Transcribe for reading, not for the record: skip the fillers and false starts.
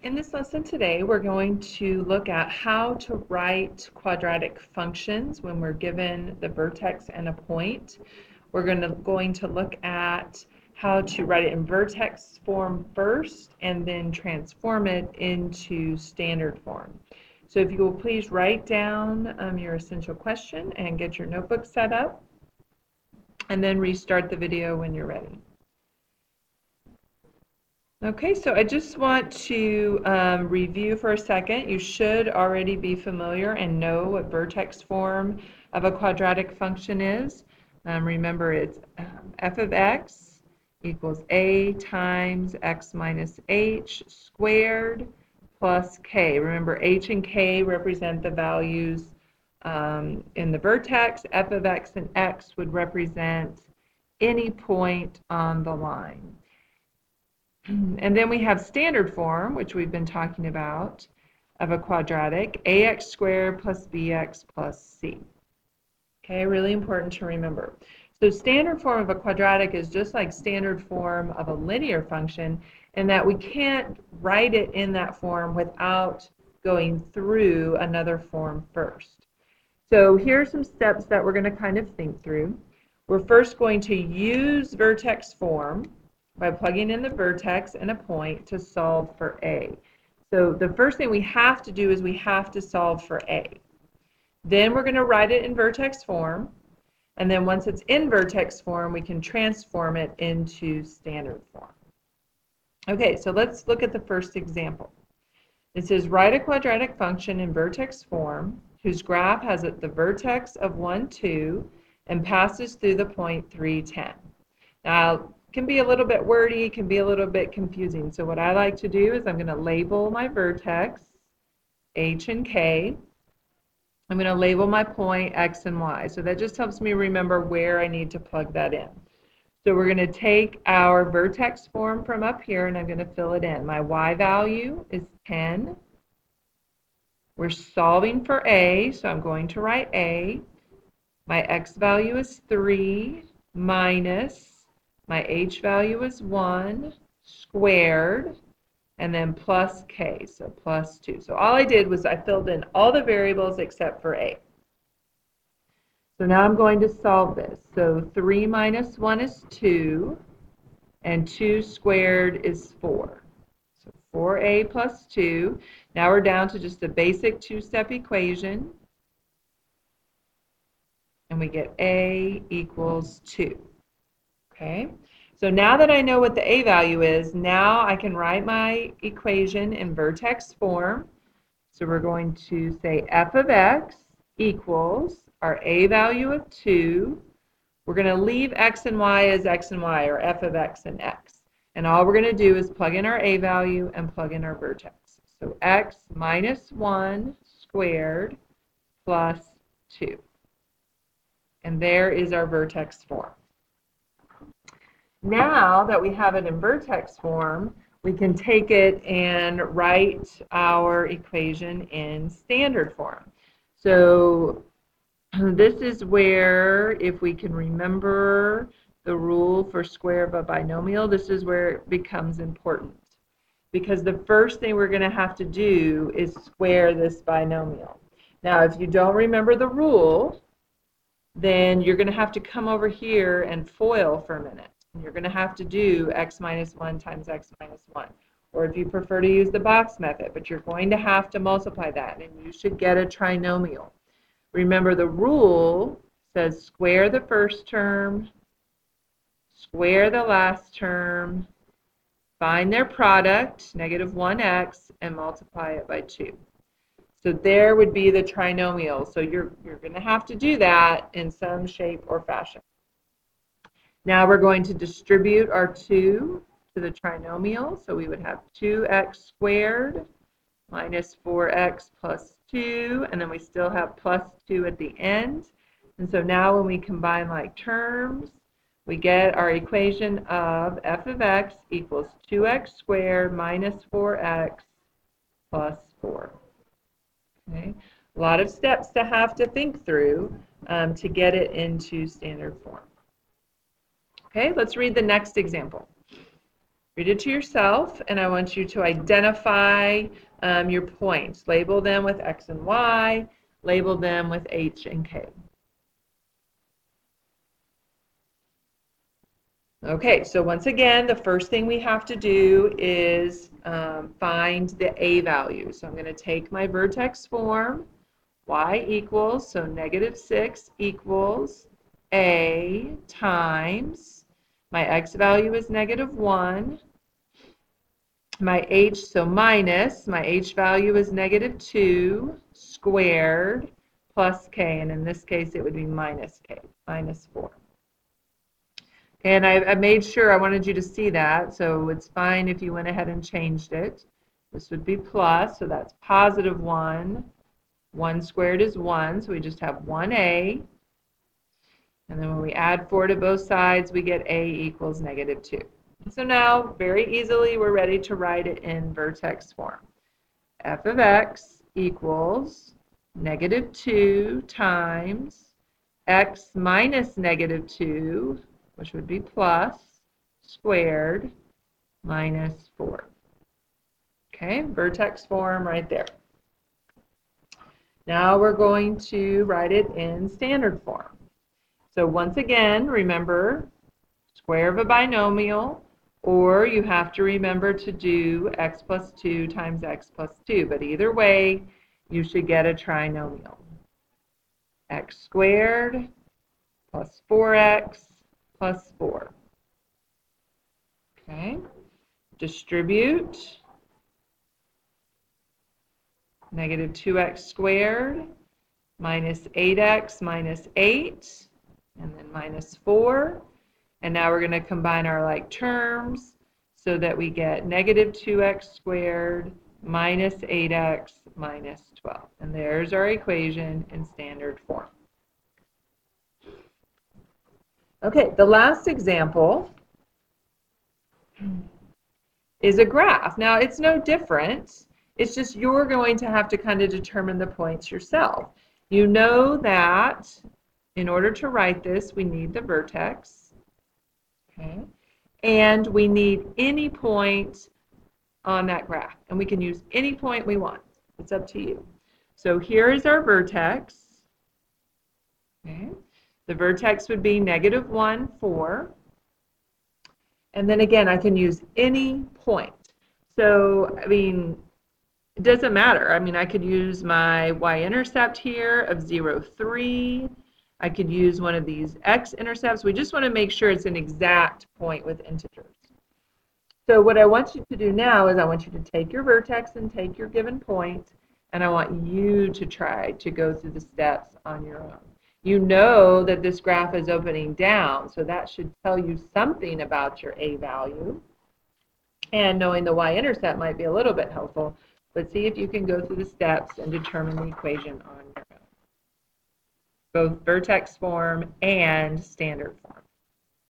In this lesson today, we're going to look at how to write quadratic functions when we're given the vertex and a point. We're going to look at how to write it in vertex form first and then transform it into standard form. So if you will please write down your essential question and get your notebook set up, and then restart the video when you're ready. Okay, so I just want to review for a second. You should already be familiar and know what vertex form of a quadratic function is. Remember, it's f of x equals a times x minus h squared plus k. Remember, h and k represent the values in the vertex. F of x and x would represent any point on the line. And then we have standard form, which we've been talking about, of a quadratic, ax squared plus bx plus c. Okay, really important to remember. So standard form of a quadratic is just like standard form of a linear function in that we can't write it in that form without going through another form first. So here are some steps that we're going to kind of think through. We're first going to use vertex form by plugging in the vertex and a point to solve for a. So the first thing we have to do is we have to solve for a. Then we're going to write it in vertex form, and then once it's in vertex form, we can transform it into standard form. Okay, so let's look at the first example. It says write a quadratic function in vertex form whose graph has the vertex of 1, 2 and passes through the point 3, 10. Now, can be a little bit wordy, can be a little bit confusing. So what I like to do is I'm going to label my vertex, h and k. I'm going to label my point, x and y. So that just helps me remember where I need to plug that in. So we're going to take our vertex form from up here and I'm going to fill it in. My y value is 10. We're solving for a, so I'm going to write a. My x value is 3 minus my h value is 1 squared, and then plus k, so plus 2. So all I did was I filled in all the variables except for a. So now I'm going to solve this. So 3 minus 1 is 2, and 2 squared is 4. So 4a plus 2. Now we're down to just a basic two-step equation, and we get a equals 2. Okay, so now that I know what the a value is, now I can write my equation in vertex form. So we're going to say f of x equals our a value of 2. We're going to leave x and y as x and y, or f of x and x. And all we're going to do is plug in our a value and plug in our vertex. So x minus 1 squared plus 2. And there is our vertex form. Now that we have it in vertex form, we can take it and write our equation in standard form. So this is where, if we can remember the rule for square of a binomial, this is where it becomes important. Because the first thing we're going to have to do is square this binomial. Now, if you don't remember the rule, then you're going to have to come over here and FOIL for a minute. You're going to have to do x minus 1 times x minus 1. Or if you prefer to use the box method, but you're going to have to multiply that, and you should get a trinomial. Remember, the rule says square the first term, square the last term, find their product, negative 1x, and multiply it by 2. So there would be the trinomial. So you're going to have to do that in some shape or fashion. Now we're going to distribute our 2 to the trinomial. So we would have 2x squared minus 4x plus 2, and then we still have plus 2 at the end. And so now when we combine like terms, we get our equation of f of x equals 2x squared minus 4x plus 4. Okay. A lot of steps to have to think through to get it into standard form. Okay, let's read the next example. Read it to yourself, and I want you to identify your points. Label them with X and Y, label them with H and K. Okay, so once again, the first thing we have to do is find the A value. So I'm going to take my vertex form, y equals, so -6 equals A times, my X value is -1, my H, so minus, my H value is -2 squared plus K, and in this case it would be minus K, -4. And I made sure I wanted you to see that, so it's fine if you went ahead and changed it. This would be plus, so that's +1. 1 squared is 1, so we just have 1A. And then when we add 4 to both sides, we get A equals -2. So now, very easily, we're ready to write it in vertex form. F of X equals -2 times X minus -2, which would be plus, squared, minus 4. Okay, vertex form right there. Now we're going to write it in standard form. So once again, remember, square of a binomial, or you have to remember to do x plus 2 times x plus 2. But either way, you should get a trinomial. X squared plus 4x plus 4. Okay, distribute -2x squared minus 8x minus 8, and then minus 4. And now we're going to combine our like terms so that we get -2x squared minus 8x minus 12. And there's our equation in standard form. Okay, the last example is a graph. Now, it's no different. It's just you're going to have to kind of determine the points yourself. You know that in order to write this, we need the vertex. Okay, and we need any point on that graph, and we can use any point we want. It's up to you. So here is our vertex. Okay, the vertex would be -1, 4. And then again, I can use any point. So, I mean, it doesn't matter. I mean, I could use my y-intercept here of 0, 3. I could use one of these x-intercepts. We just want to make sure it's an exact point with integers. So what I want you to do now is I want you to take your vertex and take your given point, and I want you to try to go through the steps on your own. You know that this graph is opening down, so that should tell you something about your A value. And knowing the y-intercept might be a little bit helpful, but see if you can go through the steps and determine the equation on your own, both vertex form and standard form.